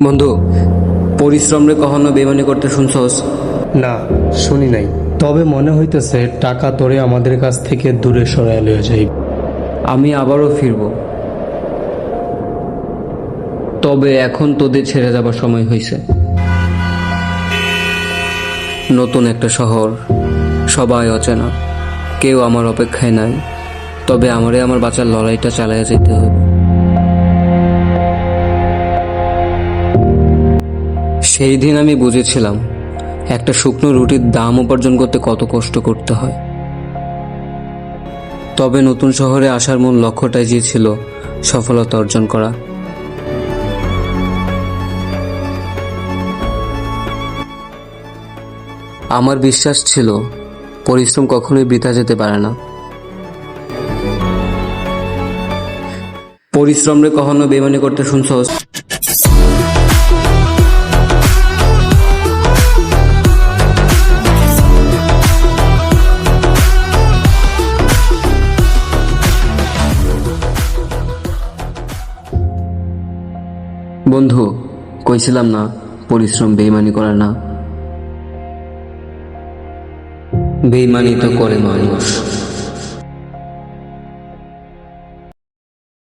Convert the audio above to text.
বন্ধু, পরিশ্রম রে কখনো বেমানি করতে শুনছস? না, শুনি নাই। তবে মনে হইতেছে টাকা তোরে আমাদের কাছ থেকে দূরে সরায় লয়ে যাই। আমি আবারও ফিরব, তবে এখন তোদের ছেড়ে যাবার সময় হয়েছে। নতুন একটা শহর, সবাই অচেনা, কেউ আমার অপেক্ষায় নাই। তবে আমারে আমার বাঁচার লড়াইটা চালিয়ে যেতে হবে। সেই দিন আমি বুঝেছিলাম একটা শুকনো রুটির দাম উপার্জন করতে কত কষ্ট করতে হয়। তবে নতুন শহরে আসার মূল লক্ষ্যটাই যে ছিল সফলতা অর্জন করা। আমার বিশ্বাস ছিল পরিশ্রম কখনোই বৃথা যেতে পারে না। পরিশ্রম রে কখনো বেমানি করতে শুনছস? বন্ধু, কইছিলাম না পরিশ্রম বেইমানি করে না? বেইমানি তো করে মানুষ।